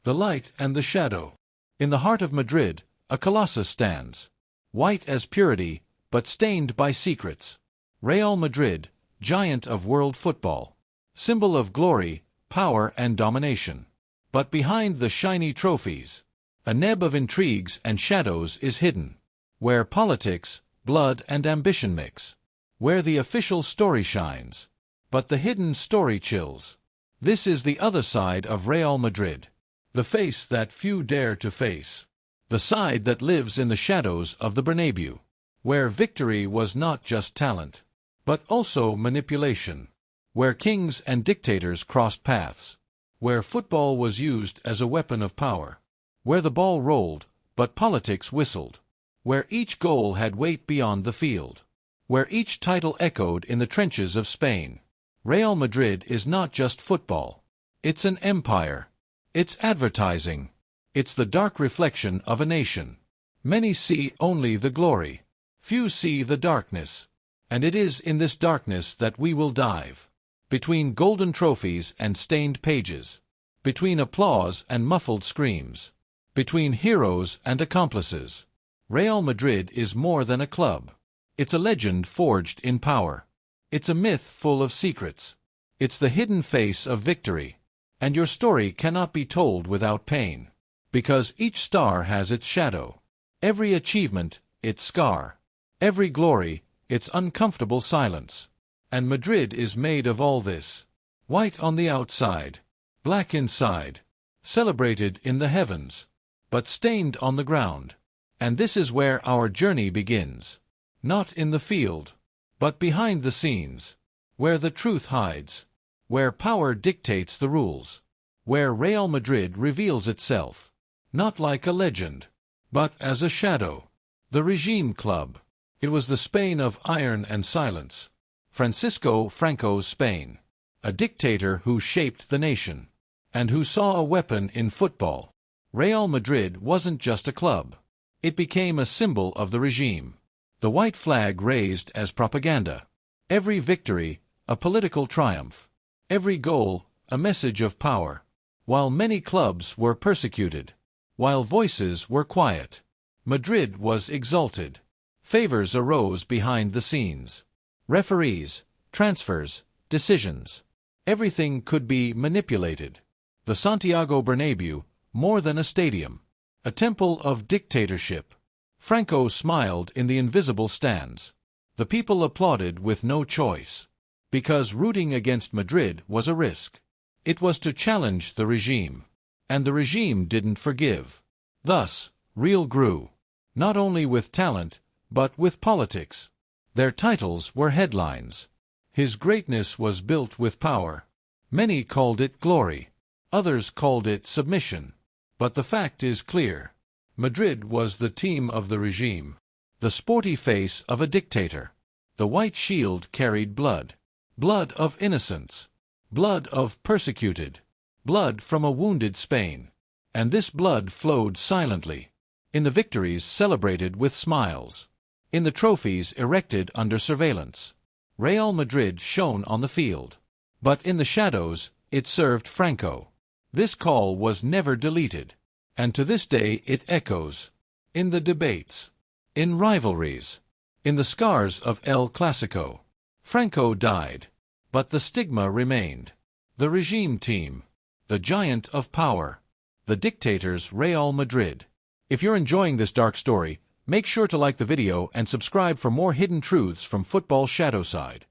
The light and the shadow. In the heart of Madrid, a colossus stands. White as purity, but stained by secrets. Real Madrid, giant of world football. Symbol of glory, power and domination. But behind the shiny trophies, a neb of intrigues and shadows is hidden. Where politics, blood and ambition mix. Where the official story shines, but the hidden story chills. This is the other side of Real Madrid. The face that few dare to face. The side that lives in the shadows of the Bernabeu. Where victory was not just talent, but also manipulation. Where kings and dictators crossed paths. Where football was used as a weapon of power. Where the ball rolled, but politics whistled. Where each goal had weight beyond the field. Where each title echoed in the trenches of Spain. Real Madrid is not just football. It's an empire. It's advertising. It's the dark reflection of a nation. Many see only the glory. Few see the darkness. And it is in this darkness that we will dive. Between golden trophies and stained pages. Between applause and muffled screams. Between heroes and accomplices. Real Madrid is more than a club. It's a legend forged in power. It's a myth full of secrets. It's the hidden face of victory. And your story cannot be told without pain. Because each star has its shadow. Every achievement, its scar. Every glory, its uncomfortable silence. And Madrid is made of all this. White on the outside. Black inside. Celebrated in the heavens. But stained on the ground. And this is where our journey begins. Not in the field, but behind the scenes. Where the truth hides. Where power dictates the rules. Where Real Madrid reveals itself. Not like a legend, but as a shadow. The regime club. It was the Spain of iron and silence. Francisco Franco's Spain. A dictator who shaped the nation. And who saw a weapon in football. Real Madrid wasn't just a club. It became a symbol of the regime. The white flag raised as propaganda. Every victory, a political triumph. Every goal, a message of power. While many clubs were persecuted. While voices were quiet. Madrid was exalted. Favors arose behind the scenes. Referees, transfers, decisions. Everything could be manipulated. The Santiago Bernabeu, more than a stadium. A temple of dictatorship. Franco smiled in the invisible stands. The people applauded with no choice. Because rooting against Madrid was a risk. It was to challenge the regime. And the regime didn't forgive. Thus, Real grew. Not only with talent, but with politics. Their titles were headlines. His greatness was built with power. Many called it glory. Others called it submission. But the fact is clear. Madrid was the team of the regime. The sporty face of a dictator. The white shield carried blood. Blood of innocence. Blood of persecuted. Blood from a wounded Spain. And this blood flowed silently. In the victories celebrated with smiles. In the trophies erected under surveillance. Real Madrid shone on the field. But in the shadows, it served Franco. This call was never deleted. And to this day it echoes. In the debates. In rivalries. In the scars of El Clasico. Franco died. But the stigma remained. The regime team. The giant of power. The dictator's Real Madrid. If you're enjoying this dark story, make sure to like the video and subscribe for more hidden truths from football's shadow side.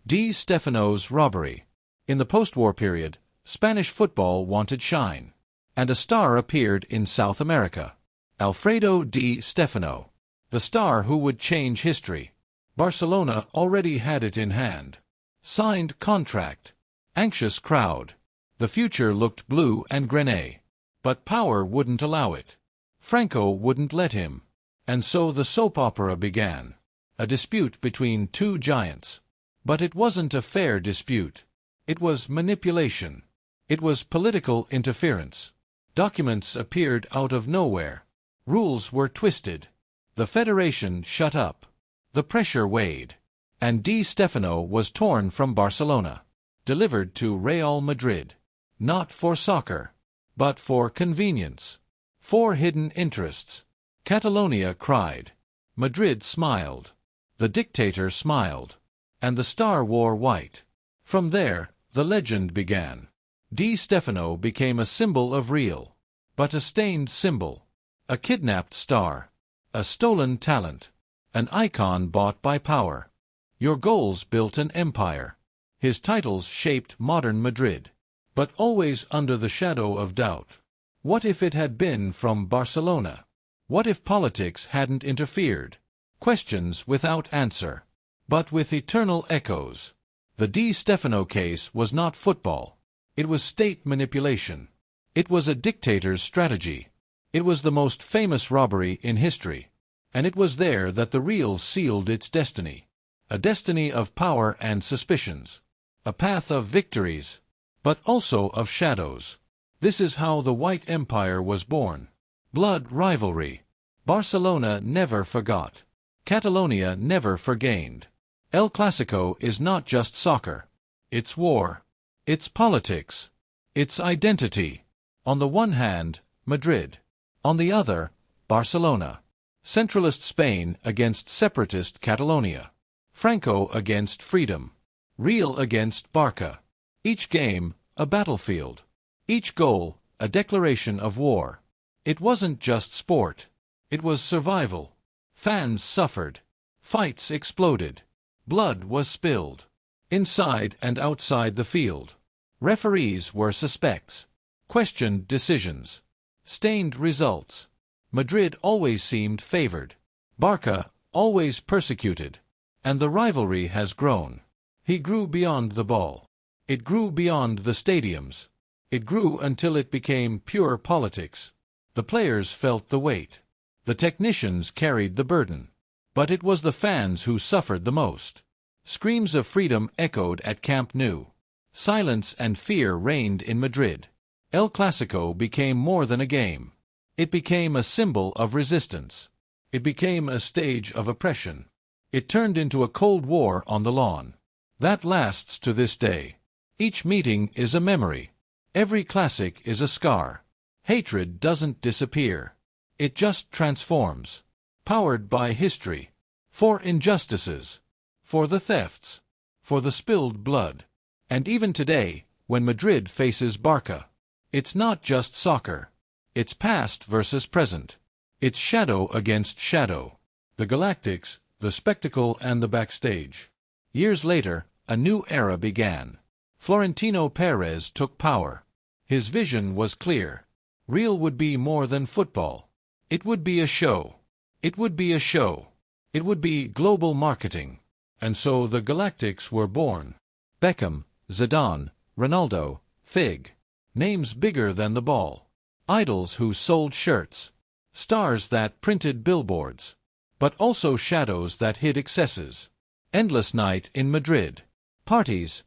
Di Stefano's robbery. In the post-war period, Spanish football wanted shine. And a star appeared in South America. Alfredo Di Stefano. The star who would change history. Barcelona already had it in hand. Signed contract. Anxious crowd. The future looked blue and grey. But power wouldn't allow it. Franco wouldn't let him. And so the soap opera began. A dispute between two giants. But it wasn't a fair dispute. It was manipulation. It was political interference. Documents appeared out of nowhere. Rules were twisted. The federation shut up. The pressure weighed. And Di Stefano was torn from Barcelona. Delivered to Real Madrid. Not for soccer. but for convenience. 4 hidden interests. Catalonia cried. Madrid smiled. The dictator smiled. And the star wore white. From there, the legend began. Di Stefano became a symbol of Real. But a stained symbol. A kidnapped star. A stolen talent. An icon bought by power. Your goals built an empire. His titles shaped modern Madrid. But always under the shadow of doubt. What if it had been from Barcelona? What if politics hadn't interfered? Questions without answer, but with eternal echoes. The Di Stefano case was not football. It was state manipulation. It was a dictator's strategy. It was the most famous robbery in history. And it was there that the Real sealed its destiny. A destiny of power and suspicions. A path of victories, but also of shadows. This is how the White Empire was born. Blood rivalry. Barcelona never forgot. Catalonia never forgained. El Clásico is not just soccer. It's war. It's politics. It's identity. On the one hand, Madrid. On the other, Barcelona. Centralist Spain against separatist Catalonia. Franco against freedom. Real against Barca. Each game, a battlefield. Each goal, a declaration of war. It wasn't just sport. It was survival. Fans suffered. Fights exploded. Blood was spilled. Inside and outside the field. Referees were suspects. Questioned decisions. Stained results. Madrid always seemed favored. Barca, always persecuted. And the rivalry has grown. He grew beyond the ball. It grew beyond the stadiums. It grew until it became pure politics. The players felt the weight. The technicians carried the burden. But it was the fans who suffered the most. Screams of freedom echoed at Camp Nou. Silence and fear reigned in Madrid. El Clásico became more than a game. It became a symbol of resistance. It became a stage of oppression. It turned into a cold war on the lawn. That lasts to this day. Each meeting is a memory. Every classic is a scar. Hatred doesn't disappear. It just transforms. Powered by history. For injustices. For the thefts. For the spilled blood. And even today, when Madrid faces Barca, it's not just soccer. It's past versus present. It's shadow against shadow. The Galactics, the spectacle and the backstage. Years later, a new era began. Florentino Pérez took power. His vision was clear. Real would be more than football. It would be a show. It would be a show. It would be global marketing. And so the Galactics were born. Beckham, Zidane, Ronaldo, Fig. Names bigger than the ball. Idols who sold shirts. Stars that printed billboards. But also shadows that hid excesses. Endless night in Madrid. Parties,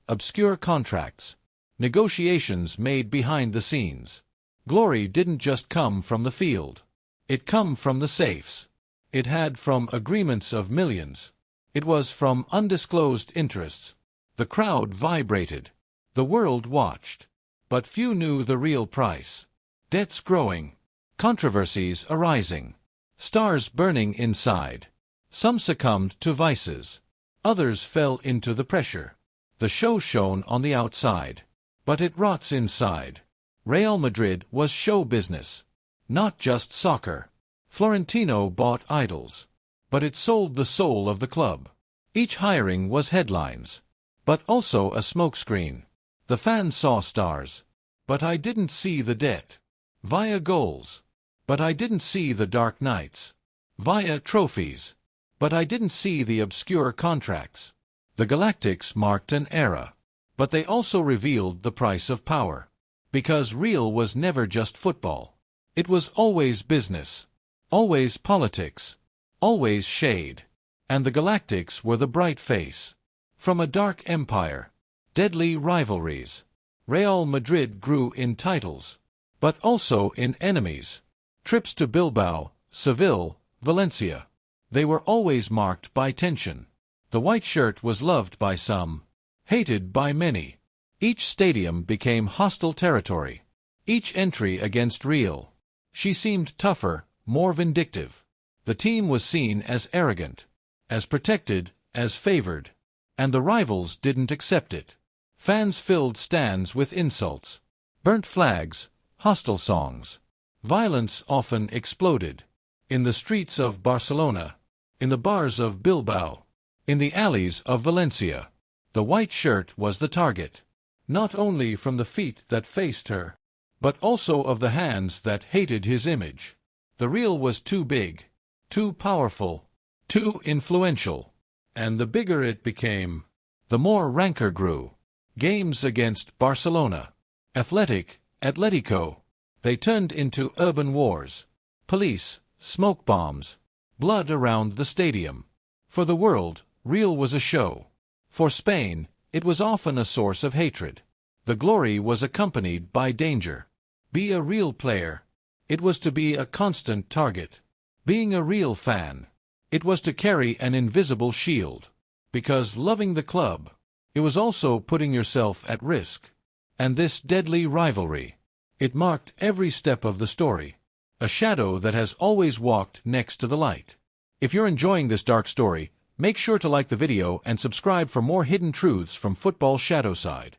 obscure contracts. Negotiations made behind the scenes. Glory didn't just come from the field. It come from the safes. It had from agreements of millions. It was from undisclosed interests. The crowd vibrated. The world watched. But few knew the real price. Debts growing. Controversies arising. Stars burning inside. Some succumbed to vices. Others fell into the pressure. The show shone on the outside. But it rots inside. Real Madrid was show business. Not just soccer. Florentino bought idols. But it sold the soul of the club. Each hiring was headlines. But also a smokescreen. The fans saw stars. But I didn't see the debt. Via goals. But I didn't see the dark nights. Via trophies. But I didn't see the obscure contracts. The Galactics marked an era. But they also revealed the price of power. Because Real was never just football. It was always business. Always politics. Always shade. And the Galactics were the bright face. From a dark empire. Deadly rivalries. Real Madrid grew in titles. But also in enemies. Trips to Bilbao, Seville, Valencia. They were always marked by tension. The white shirt was loved by some. Hated by many. Each stadium became hostile territory. Each entry against Real. She seemed tougher, more vindictive. The team was seen as arrogant, as protected, as favored. And the rivals didn't accept it. Fans filled stands with insults, burnt flags, hostile songs. Violence often exploded. In the streets of Barcelona, in the bars of Bilbao, in the alleys of Valencia. The white shirt was the target, not only from the feet that faced her, but also of the hands that hated his image. The Real was too big, too powerful, too influential. And the bigger it became, the more rancor grew. Games against Barcelona, Atletico, they turned into urban wars. Police, smoke bombs, blood around the stadium. For the world, Real was a show. For Spain, it was often a source of hatred. The glory was accompanied by danger. Be a Real player. It was to be a constant target. Being a Real fan. It was to carry an invisible shield. Because loving the club, it was also putting yourself at risk. And this deadly rivalry, it marked every step of the story. A shadow that has always walked next to the light. If you're enjoying this dark story, make sure to like the video and subscribe for more hidden truths from football's shadow side.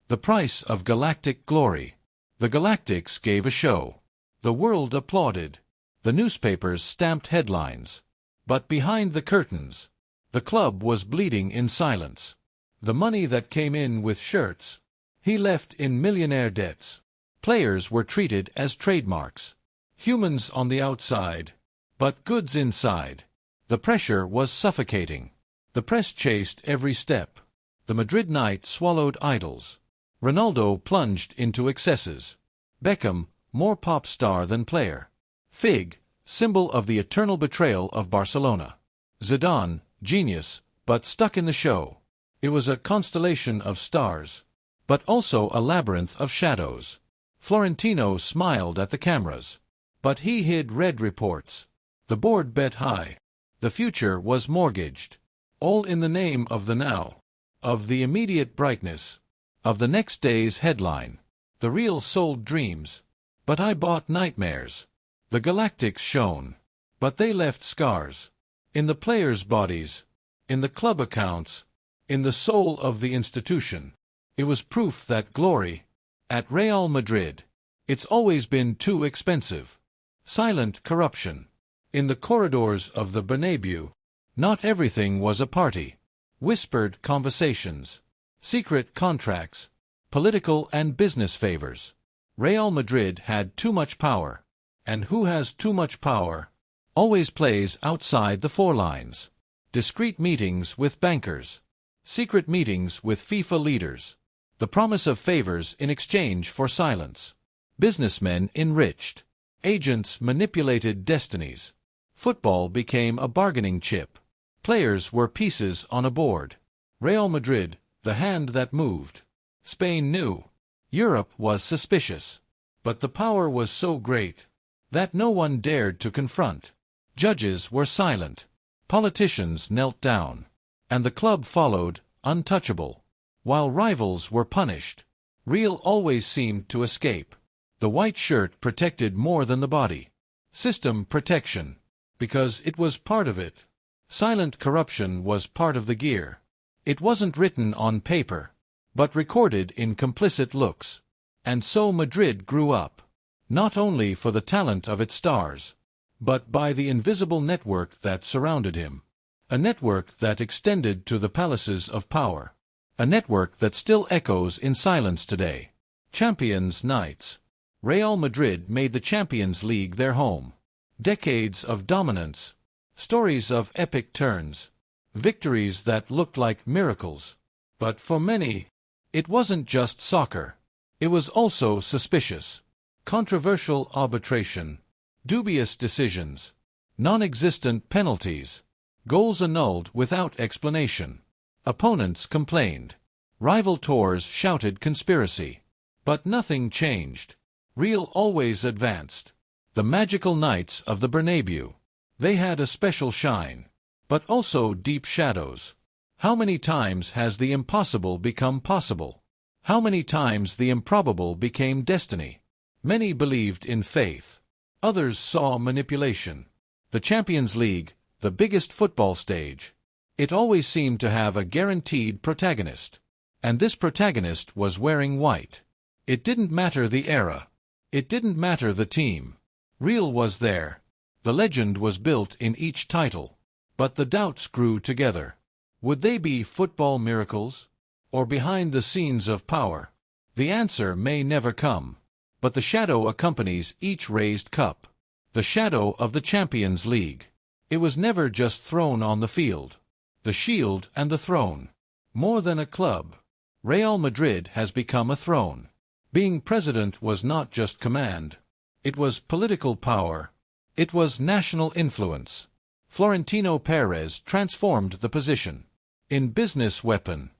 The price of galactic glory. The Galactics gave a show. The world applauded. The newspapers stamped headlines. But behind the curtains, the club was bleeding in silence. The money that came in with shirts, he left in millionaire debts. Players were treated as trademarks. Humans on the outside, but goods inside. The pressure was suffocating. The press chased every step. The Madrid night swallowed idols. Ronaldo plunged into excesses. Beckham, more pop star than player. Fig, symbol of the eternal betrayal of Barcelona. Zidane, genius, but stuck in the show. It was a constellation of stars, but also a labyrinth of shadows. Florentino smiled at the cameras, but he hid red reports. The board bet high. The future was mortgaged. All in the name of the now, of the immediate brightness, of the next day's headline. The Real sold dreams, but I bought nightmares. The Galactics shone, but they left scars. In the players' bodies, in the club accounts, in the soul of the institution. It was proof that glory, at Real Madrid, it's always been too expensive. Silent corruption. In the corridors of the Bernabeu, not everything was a party. Whispered conversations, secret contracts, political and business favors. Real Madrid had too much power. And who has too much power always plays outside the four lines. Discreet meetings with bankers. Secret meetings with FIFA leaders. The promise of favors in exchange for silence. Businessmen enriched. Agents manipulated destinies. Football became a bargaining chip. Players were pieces on a board. Real Madrid, the hand that moved. Spain knew. Europe was suspicious. But the power was so great that no one dared to confront. Judges were silent. Politicians knelt down. And the club followed, untouchable. While rivals were punished, Real always seemed to escape. The white shirt protected more than the body. System protection. Because it was part of it. Silent corruption was part of the gear. It wasn't written on paper, but recorded in complicit looks. And so Madrid grew up. Not only for the talent of its stars, but by the invisible network that surrounded him. A network that extended to the palaces of power. A network that still echoes in silence today. Champions nights. Real Madrid made the Champions League their home. Decades of dominance. Stories of epic turns. Victories that looked like miracles. But for many, it wasn't just soccer. It was also suspicious. Controversial arbitration. Dubious decisions. Non-existent penalties. Goals annulled without explanation. Opponents complained. Rival tours shouted conspiracy. But nothing changed. Real always advanced. The magical nights of the Bernabeu. They had a special shine. But also deep shadows. How many times has the impossible become possible? How many times the improbable became destiny? Many believed in faith. Others saw manipulation. The Champions League, the biggest football stage. It always seemed to have a guaranteed protagonist. And this protagonist was wearing white. It didn't matter the era. It didn't matter the team. Real was there. The legend was built in each title. But the doubts grew together. Would they be football miracles? Or behind the scenes of power? The answer may never come. But the shadow accompanies each raised cup. The shadow of the Champions League. It was never just thrown on the field. The shield and the throne. More than a club. Real Madrid has become a throne. Being president was not just command. It was political power. It was national influence. Florentino Pérez transformed the position. In business weapon.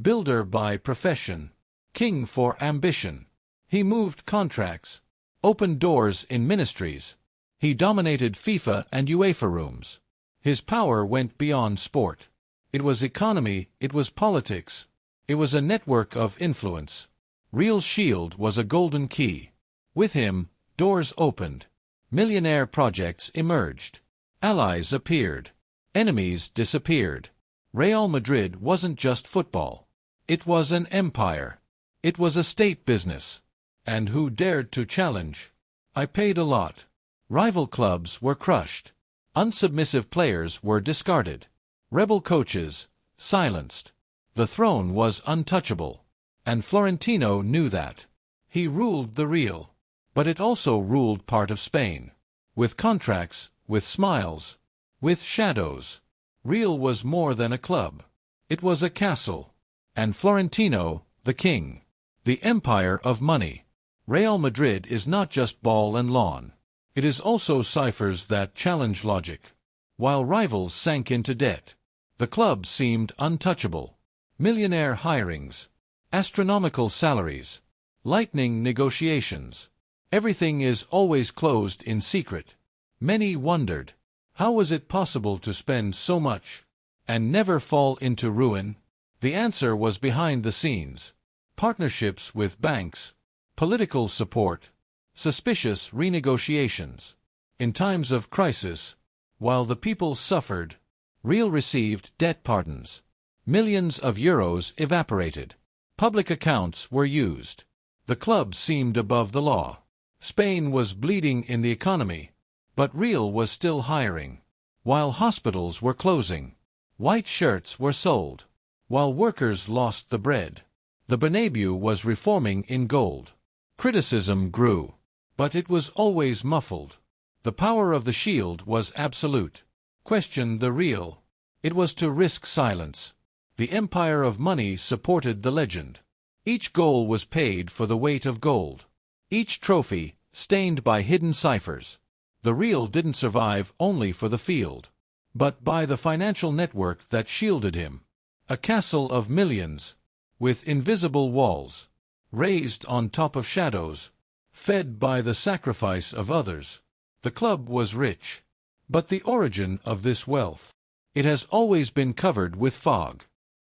Builder by profession. King for ambition. He moved contracts. Opened doors in ministries. He dominated FIFA and UEFA rooms. His power went beyond sport. It was economy, it was politics. It was a network of influence. Real's shield was a golden key. With him, doors opened. Millionaire projects emerged. Allies appeared. Enemies disappeared. Real Madrid wasn't just football. It was an empire. It was a state business. And who dared to challenge? I paid a lot. Rival clubs were crushed. Unsubmissive players were discarded. Rebel coaches, silenced. The throne was untouchable. And Florentino knew that. He ruled the Real. But it also ruled part of Spain. With contracts, with smiles, with shadows. Real was more than a club. It was a castle. And Florentino, the king. The empire of money. Real Madrid is not just ball and lawn. It is also ciphers that challenge logic. While rivals sank into debt, the club seemed untouchable. Millionaire hirings. Astronomical salaries. Lightning negotiations. Everything is always closed in secret. Many wondered, how was it possible to spend so much and never fall into ruin? The answer was behind the scenes. Partnerships with banks. Political support. Suspicious renegotiations. In times of crisis, while the people suffered, Real received debt pardons. Millions of euros evaporated. Public accounts were used. The club seemed above the law. Spain was bleeding in the economy, but Real was still hiring. While hospitals were closing, white shirts were sold. While workers lost the bread, the Bernabeu was reforming in gold. Criticism grew, but it was always muffled. The power of the shield was absolute. Question the Real. It was to risk silence. The empire of money supported the legend. Each goal was paid for the weight of gold. Each trophy, stained by hidden ciphers. The Real didn't survive only for the field, but by the financial network that shielded him. A castle of millions, with invisible walls, raised on top of shadows, fed by the sacrifice of others. The club was rich. But the origin of this wealth, it has always been covered with fog.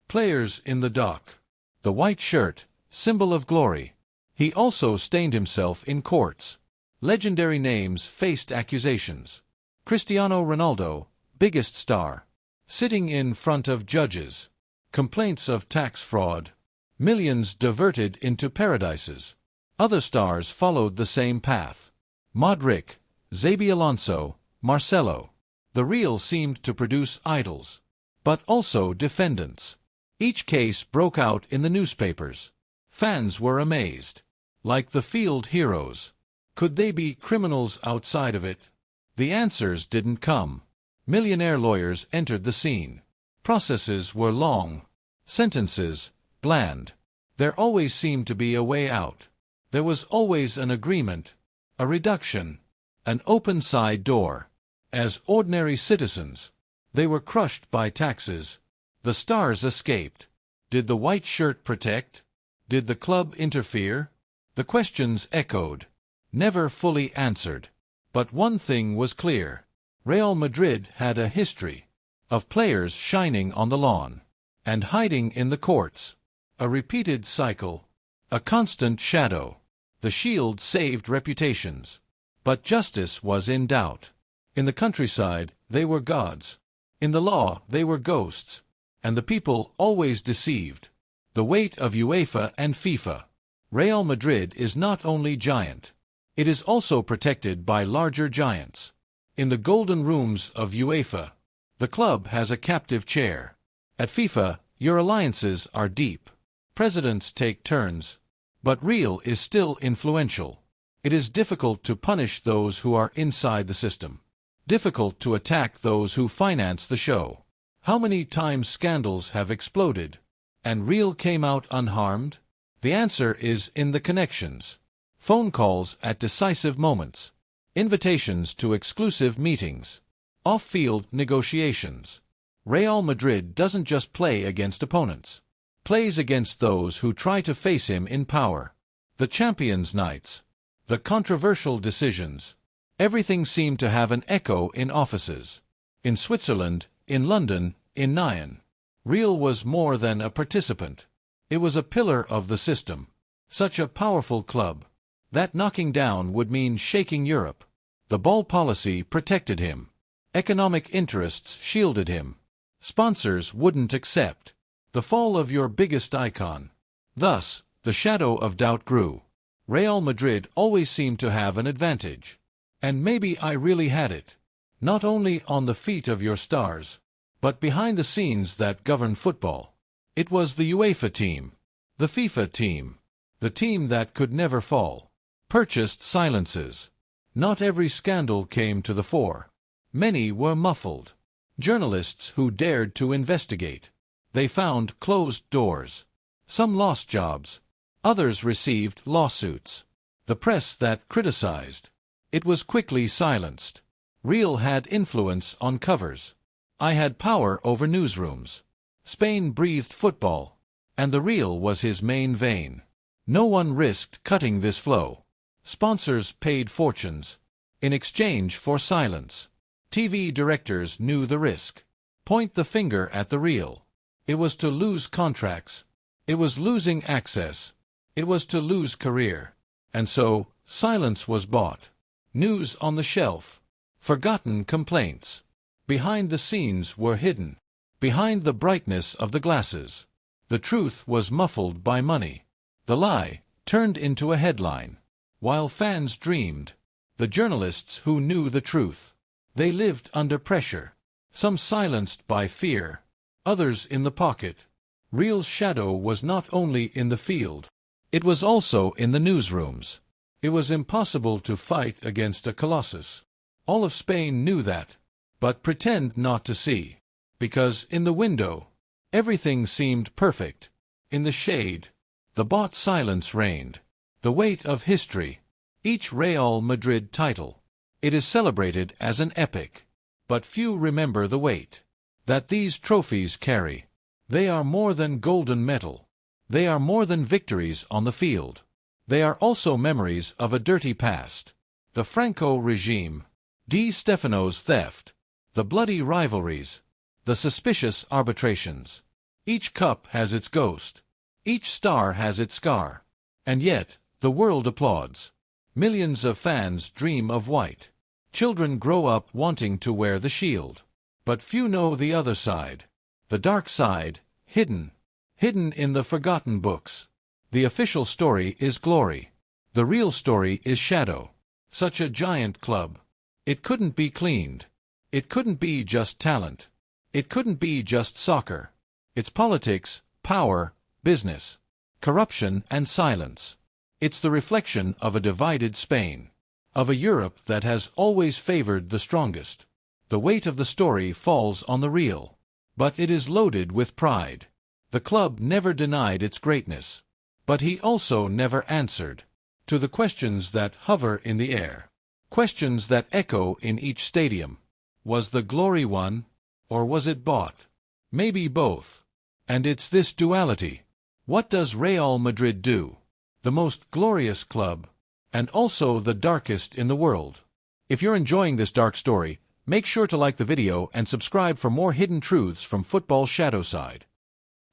Players in the dock. The white shirt, symbol of glory. He also stained himself in courts. Legendary names faced accusations. Cristiano Ronaldo, biggest star, sitting in front of judges. Complaints of tax fraud. Millions diverted into paradises. Other stars followed the same path. Modric, Xabi Alonso, Marcelo. The Real seemed to produce idols, but also defendants. Each case broke out in the newspapers. Fans were amazed. Like the field heroes. Could they be criminals outside of it? The answers didn't come. Millionaire lawyers entered the scene. Processes were long. Sentences, bland. There always seemed to be a way out. There was always an agreement, a reduction, an open side door. As ordinary citizens, they were crushed by taxes. The stars escaped. Did the white shirt protect? Did the club interfere? The questions echoed, never fully answered. But one thing was clear. Real Madrid had a history of players shining on the lawn and hiding in the courts. A repeated cycle, a constant shadow. The shield saved reputations. But justice was in doubt. In the countryside, they were gods. In the law, they were ghosts. And the people always deceived. The weight of UEFA and FIFA. Real Madrid is not only giant. It is also protected by larger giants. In the golden rooms of UEFA, the club has a captive chair. At FIFA, your alliances are deep. Presidents take turns. But Real is still influential. It is difficult to punish those who are inside the system. Difficult to attack those who finance the show. How many times scandals have exploded, and Real came out unharmed? The answer is in the connections. Phone calls at decisive moments. Invitations to exclusive meetings. Off-field negotiations. Real Madrid doesn't just play against opponents. Plays against those who try to face him in power. The Champions Nights. The controversial decisions. Everything seemed to have an echo in offices. In Switzerland, in London, in Nyon. Real was more than a participant. It was a pillar of the system. Such a powerful club. That knocking down would mean shaking Europe. The ball policy protected him. Economic interests shielded him. Sponsors wouldn't accept. The fall of your biggest icon. Thus, the shadow of doubt grew. Real Madrid always seemed to have an advantage. And maybe I really had it. Not only on the feet of your stars, but behind the scenes that govern football. It was the UEFA team. The FIFA team. The team that could never fall. Purchased silences. Not every scandal came to the fore. Many were muffled. Journalists who dared to investigate. They found closed doors. Some lost jobs. Others received lawsuits. The press that criticized. It was quickly silenced. Real had influence on covers. I had power over newsrooms. Spain breathed football. And the Real was his main vein. No one risked cutting this flow. Sponsors paid fortunes. In exchange for silence. TV directors knew the risk. Point the finger at the Real. It was to lose contracts. It was losing access. It was to lose career. And so, silence was bought. News on the shelf. Forgotten complaints. Behind the scenes were hidden. Behind the brightness of the glasses. The truth was muffled by money. The lie turned into a headline. While fans dreamed. The journalists who knew the truth. They lived under pressure. Some silenced by fear. Others in the pocket. Real's shadow was not only in the field. It was also in the newsrooms. It was impossible to fight against a colossus. All of Spain knew that. But pretend not to see. Because in the window, everything seemed perfect. In the shade, the bought silence reigned. The weight of history. Each Real Madrid title. It is celebrated as an epic. But few remember the weight that these trophies carry. They are more than golden medal. They are more than victories on the field. They are also memories of a dirty past. The Franco regime. Di Stefano's theft. The bloody rivalries. The suspicious arbitrations. Each cup has its ghost. Each star has its scar. And yet, the world applauds. Millions of fans dream of white. Children grow up wanting to wear the shield. But few know the other side. The dark side, hidden. Hidden in the forgotten books. The official story is glory. The real story is shadow. Such a giant club. It couldn't be cleaned. It couldn't be just talent. It couldn't be just soccer. It's politics, power, business, corruption and silence. It's the reflection of a divided Spain. Of a Europe that has always favored the strongest. The weight of the story falls on the Real. But it is loaded with pride. The club never denied its greatness. But he also never answered to the questions that hover in the air. Questions that echo in each stadium. Was the glory won? Or was it bought? Maybe both. And it's this duality. What does Real Madrid do? The most glorious club. And also the darkest in the world. If you're enjoying this dark story, make sure to like the video and subscribe for more hidden truths from football's shadow side.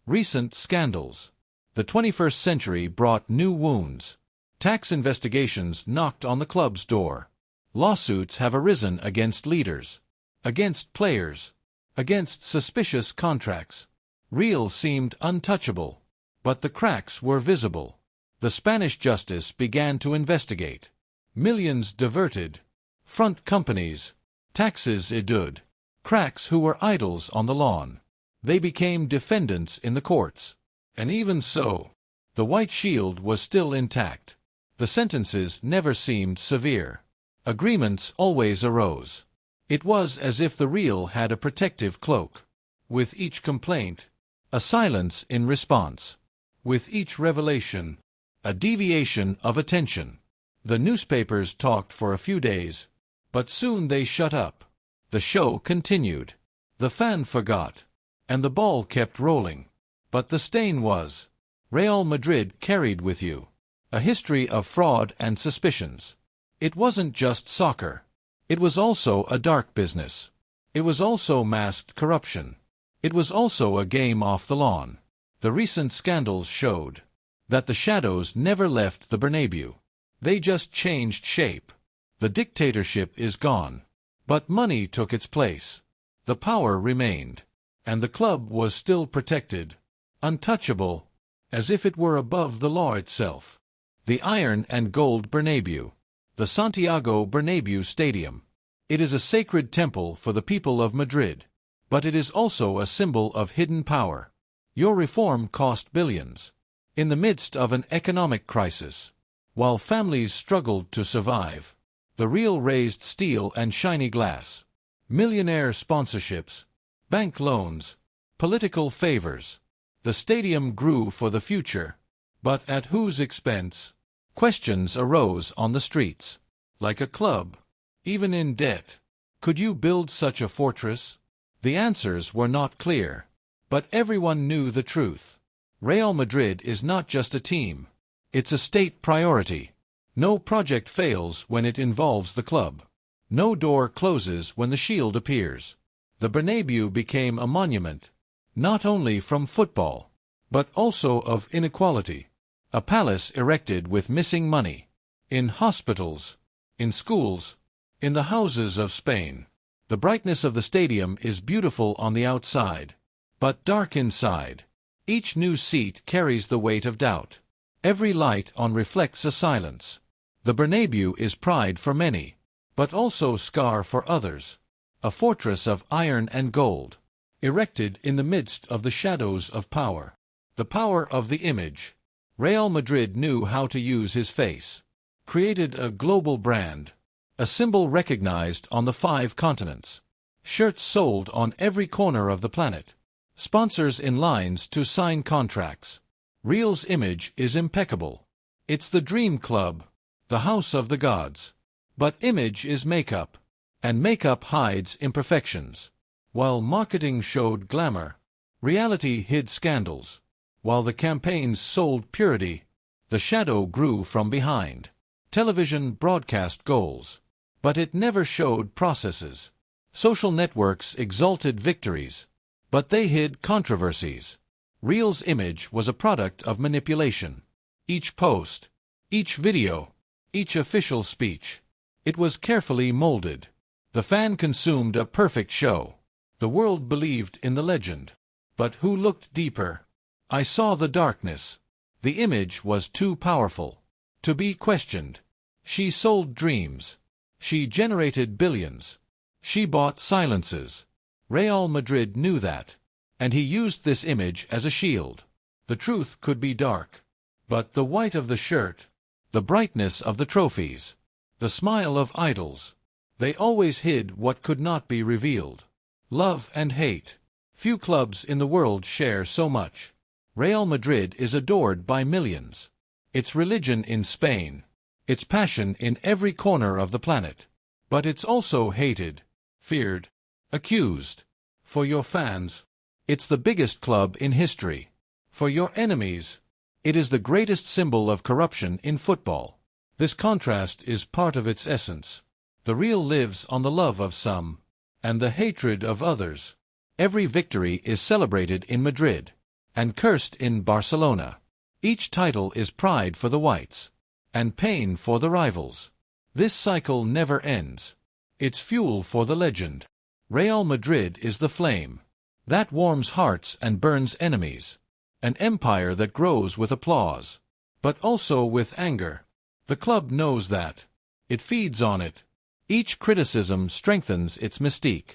Recent scandals. The 21st century brought new wounds. Tax investigations knocked on the club's door. Lawsuits have arisen against leaders, against players, against suspicious contracts. Real seemed untouchable, but the cracks were visible. The Spanish justice began to investigate. Millions diverted. Front companies. Taxes idud. Cracks who were idols on the lawn. They became defendants in the courts. And even so, the white shield was still intact. The sentences never seemed severe. Agreements always arose. It was as if the Real had a protective cloak. With each complaint, a silence in response. With each revelation, a deviation of attention. The newspapers talked for a few days, but soon they shut up. The show continued. The fan forgot, and the ball kept rolling. But the stain was. Real Madrid carried with you a history of fraud and suspicions. It wasn't just soccer. It was also a dark business. It was also masked corruption. It was also a game off the lawn. The recent scandals showed that the shadows never left the Bernabeu. They just changed shape. The dictatorship is gone. But money took its place. The power remained. And the club was still protected, untouchable, as if it were above the law itself. The iron and gold Bernabeu. The Santiago Bernabeu Stadium. It is a sacred temple for the people of Madrid. But it is also a symbol of hidden power. Your reform cost billions. In the midst of an economic crisis, while families struggled to survive, the Real raised steel and shiny glass. Millionaire sponsorships, bank loans, political favors. The stadium grew for the future. But at whose expense? Questions arose on the streets. Like a club, even in debt, could you build such a fortress? The answers were not clear. But everyone knew the truth. Real Madrid is not just a team. It's a state priority. No project fails when it involves the club. No door closes when the shield appears. The Bernabeu became a monument, not only from football, but also of inequality. A palace erected with missing money. In hospitals, in schools, in the houses of Spain. The brightness of the stadium is beautiful on the outside, but dark inside. Each new seat carries the weight of doubt. Every light on reflects a silence. The Bernabeu is pride for many, but also scar for others. A fortress of iron and gold, erected in the midst of the shadows of power. The power of the image. Real Madrid knew how to use his face. Created a global brand. A symbol recognized on the 5 continents. Shirts sold on every corner of the planet. Sponsors in lines to sign contracts. Real's image is impeccable. It's the dream club, the house of the gods. But image is makeup, and makeup hides imperfections. While marketing showed glamour, reality hid scandals. While the campaigns sold purity, the shadow grew from behind. Television broadcast goals, but it never showed processes. Social networks exalted victories, but they hid controversies. Real's image was a product of manipulation. Each post, each video, each official speech. It was carefully molded. The fan consumed a perfect show. The world believed in the legend. But who looked deeper? I saw the darkness. The image was too powerful to be questioned. She sold dreams. She generated billions. She bought silences. Real Madrid knew that, and he used this image as a shield. The truth could be dark, but the white of the shirt, the brightness of the trophies, the smile of idols, they always hid what could not be revealed. Love and hate. Few clubs in the world share so much. Real Madrid is adored by millions. Its religion in Spain, its passion in every corner of the planet. But it's also hated, feared, accused. For your fans, it's the biggest club in history. For your enemies, it is the greatest symbol of corruption in football. This contrast is part of its essence. The Real lives on the love of some, and the hatred of others. Every victory is celebrated in Madrid, and cursed in Barcelona. Each title is pride for the whites, and pain for the rivals. This cycle never ends. It's fuel for the legend. Real Madrid is the flame that warms hearts and burns enemies. An empire that grows with applause, but also with anger. The club knows that. It feeds on it. Each criticism strengthens its mystique.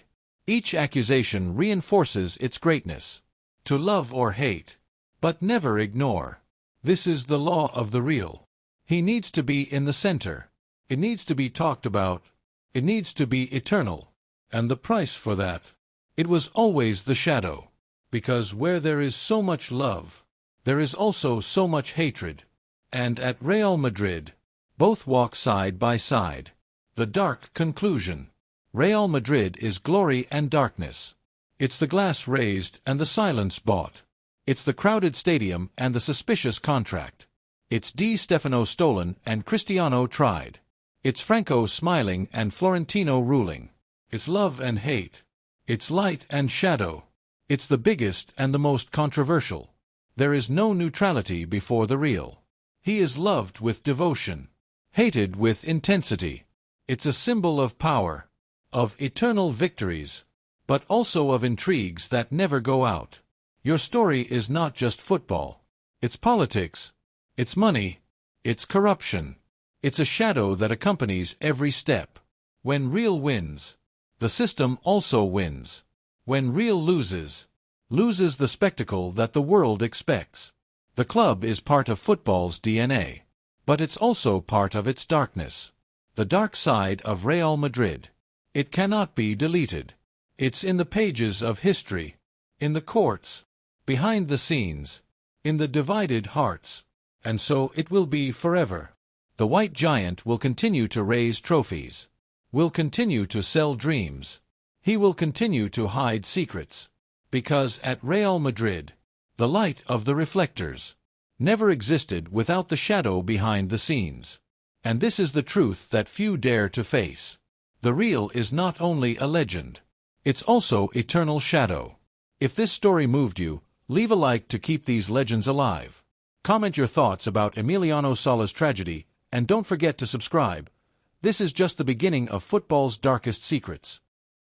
Each accusation reinforces its greatness. To love or hate, but never ignore. This is the law of the real. He needs to be in the center. It needs to be talked about. It needs to be eternal. And the price for that? It was always the shadow. Because where there is so much love, there is also so much hatred. And at Real Madrid, both walk side by side. The dark conclusion. Real Madrid is glory and darkness. It's the glass raised and the silence bought. It's the crowded stadium and the suspicious contract. It's Di Stefano stolen and Cristiano tried. It's Franco smiling and Florentino ruling. It's love and hate. It's light and shadow. It's the biggest and the most controversial. There is no neutrality before the real. He is loved with devotion, hated with intensity. It's a symbol of power, of eternal victories, but also of intrigues that never go out. Your story is not just football. It's politics. It's money. It's corruption. It's a shadow that accompanies every step. When Real wins, the system also wins. When Real loses the spectacle that the world expects. The club is part of football's DNA, but it's also part of its darkness. The dark side of Real Madrid. It cannot be deleted. It's in the pages of history, in the courts, behind the scenes, in the divided hearts. And so it will be forever. The white giant will continue to raise trophies, will continue to sell dreams. He will continue to hide secrets. Because at Real Madrid, the light of the reflectors never existed without the shadow behind the scenes. And this is the truth that few dare to face. The real is not only a legend, it's also eternal shadow. If this story moved you, leave a like to keep these legends alive. Comment your thoughts about Emiliano Sala's tragedy, and don't forget to subscribe. This is just the beginning of football's darkest secrets.